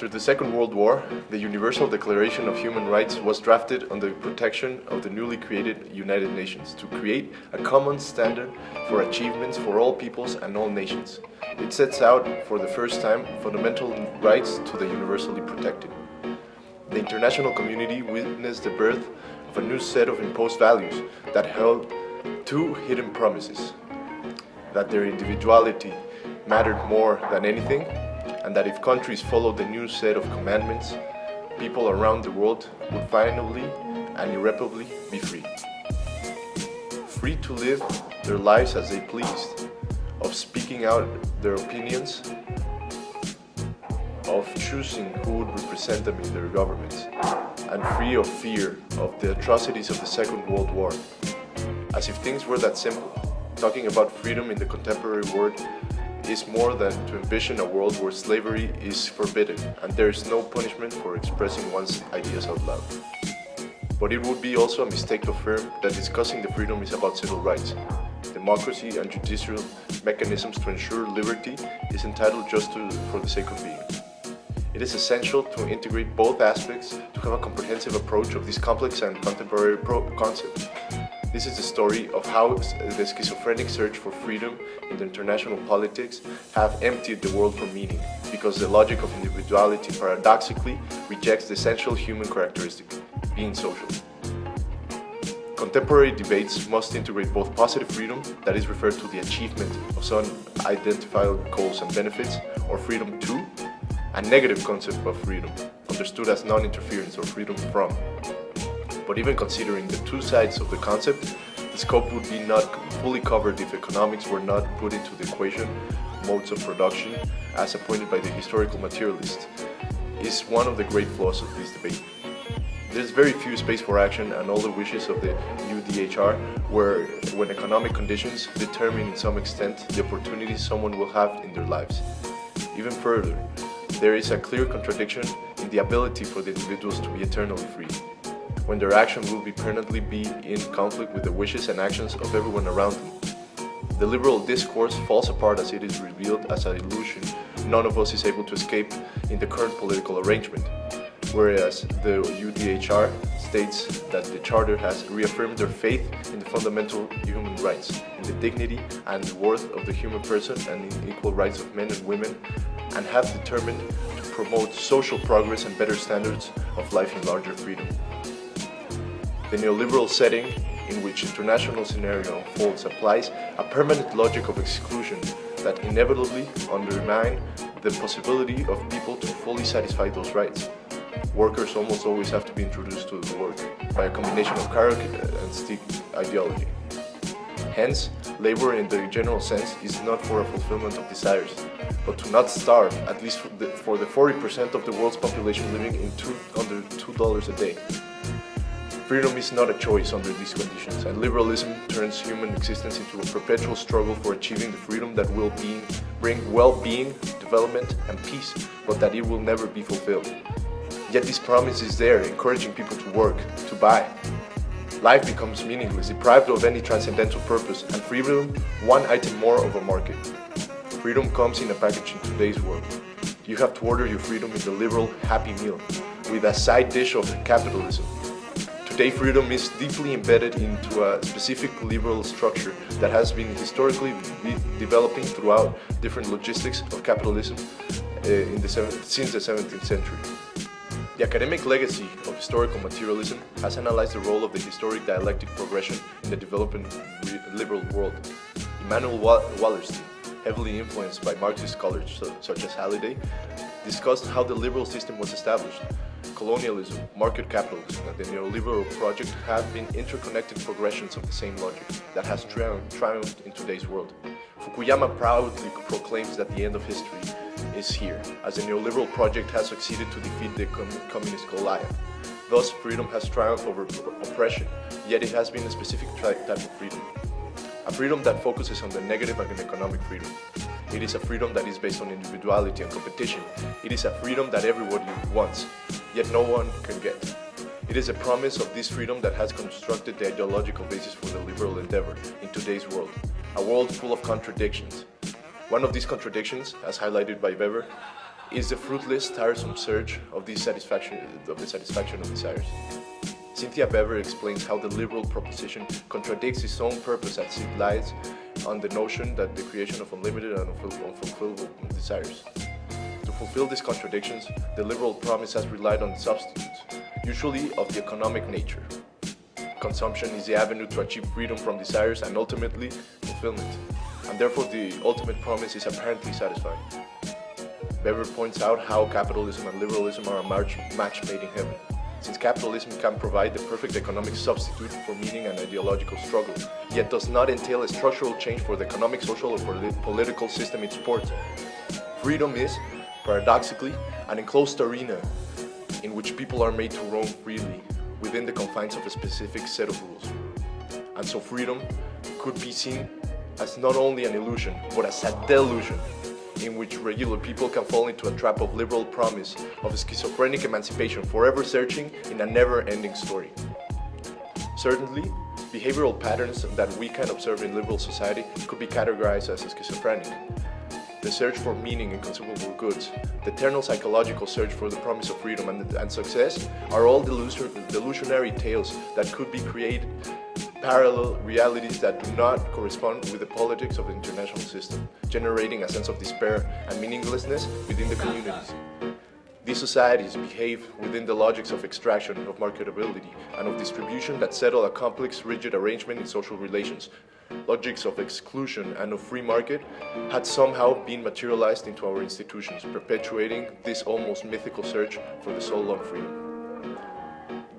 After the Second World War, the Universal Declaration of Human Rights was drafted on the protection of the newly created United Nations to create a common standard for achievements for all peoples and all nations. It sets out, for the first time, fundamental rights to the universally protected. The international community witnessed the birth of a new set of imposed values that held two hidden promises: that their individuality mattered more than anything, and that if countries followed the new set of commandments, people around the world would finally and irreparably be free. Free to live their lives as they pleased, of speaking out their opinions, of choosing who would represent them in their governments, and free of fear of the atrocities of the Second World War. As if things were that simple, talking about freedom in the contemporary world is more than to envision a world where slavery is forbidden and there is no punishment for expressing one's ideas out loud. But it would be also a mistake to affirm that discussing the freedom is about civil rights. Democracy and judicial mechanisms to ensure liberty is entitled just for the sake of being. It is essential to integrate both aspects to have a comprehensive approach of this complex and contemporary concept. This is the story of how the schizophrenic search for freedom in the international politics have emptied the world from meaning, because the logic of individuality paradoxically rejects the essential human characteristic, being social. Contemporary debates must integrate both positive freedom, that is referred to the achievement of some identifiable goals and benefits, or freedom to, a negative concept of freedom, understood as non-interference or freedom from. But even considering the two sides of the concept, the scope would be not fully covered if economics were not put into the equation. Modes of production, as appointed by the historical materialist, is one of the great flaws of this debate. There is very few space for action, and all the wishes of the UDHR were when economic conditions determine in some extent the opportunities someone will have in their lives. Even further, there is a clear contradiction in the ability for the individuals to be eternally free, when their action will permanently be in conflict with the wishes and actions of everyone around them. The liberal discourse falls apart as it is revealed as an illusion none of us is able to escape in the current political arrangement, whereas the UDHR states that the Charter has reaffirmed their faith in the fundamental human rights, in the dignity and the worth of the human person and in equal rights of men and women, and have determined to promote social progress and better standards of life in larger freedom. The neoliberal setting in which international scenario unfolds applies a permanent logic of exclusion that inevitably undermines the possibility of people to fully satisfy those rights. Workers almost always have to be introduced to the work by a combination of carrot and stick ideology. Hence, labor in the general sense is not for a fulfillment of desires, but to not starve, at least for the 40% of the world's population living in under $2 a day. Freedom is not a choice under these conditions, and liberalism turns human existence into a perpetual struggle for achieving the freedom that will bring well-being, development, and peace, but that it will never be fulfilled. Yet this promise is there, encouraging people to work, to buy. Life becomes meaningless, deprived of any transcendental purpose, and freedom, one item more of a market. Freedom comes in a package in today's world. You have to order your freedom in the liberal Happy Meal, with a side dish of capitalism. Today, freedom is deeply embedded into a specific liberal structure that has been historically developing throughout different logistics of capitalism since the 17th century. The academic legacy of historical materialism has analyzed the role of the historic dialectic progression in the developing liberal world. Immanuel Wallerstein, heavily influenced by Marxist scholars such as Halliday, discussed how the liberal system was established. Colonialism, market capitalism, and the neoliberal project have been interconnected progressions of the same logic that has triumphed in today's world. Fukuyama proudly proclaims that the end of history is here, as the neoliberal project has succeeded to defeat the communist Goliath. Thus, freedom has triumphed over oppression, yet it has been a specific type of freedom. A freedom that focuses on the negative and economic freedom. It is a freedom that is based on individuality and competition. It is a freedom that everybody wants, yet no one can get. It is a promise of this freedom that has constructed the ideological basis for the liberal endeavor in today's world, a world full of contradictions. One of these contradictions, as highlighted by Weber, is the fruitless, tiresome search of the satisfaction of desires. Cynthia Bever explains how the liberal proposition contradicts its own purpose as it lies on the notion that the creation of unlimited and unfulfillable desires. To fulfill these contradictions, the liberal promise has relied on substitutes, usually of the economic nature. Consumption is the avenue to achieve freedom from desires and ultimately fulfillment, and therefore the ultimate promise is apparently satisfying. Bever points out how capitalism and liberalism are a match made in heaven, since capitalism can provide the perfect economic substitute for meaning and ideological struggle, yet does not entail a structural change for the economic, social, or political system it supports. Freedom is, paradoxically, an enclosed arena in which people are made to roam freely within the confines of a specific set of rules. And so freedom could be seen as not only an illusion, but as a delusion, in which regular people can fall into a trap of liberal promise of schizophrenic emancipation, forever searching in a never-ending story. Certainly, behavioral patterns that we can observe in liberal society could be categorized as schizophrenic. The search for meaning in consumable goods, the eternal psychological search for the promise of freedom and success are all delusionary tales that could be created parallel realities that do not correspond with the politics of the international system, generating a sense of despair and meaninglessness within the communities. These societies behave within the logics of extraction, of marketability, and of distribution that settle a complex, rigid arrangement in social relations. Logics of exclusion and of free market had somehow been materialized into our institutions, perpetuating this almost mythical search for the soul of freedom.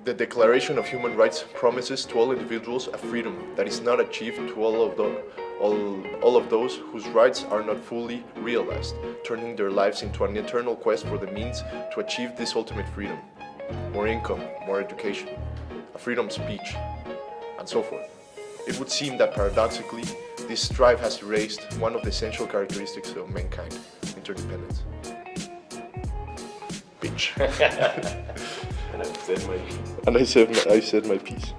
The Declaration of Human Rights promises to all individuals a freedom that is not achieved to all of those whose rights are not fully realized, turning their lives into an eternal quest for the means to achieve this ultimate freedom. More income, more education, a freedom of speech, and so forth. It would seem that paradoxically, this strife has erased one of the essential characteristics of mankind, interdependence. Bitch. And I've said my piece. And I said my piece.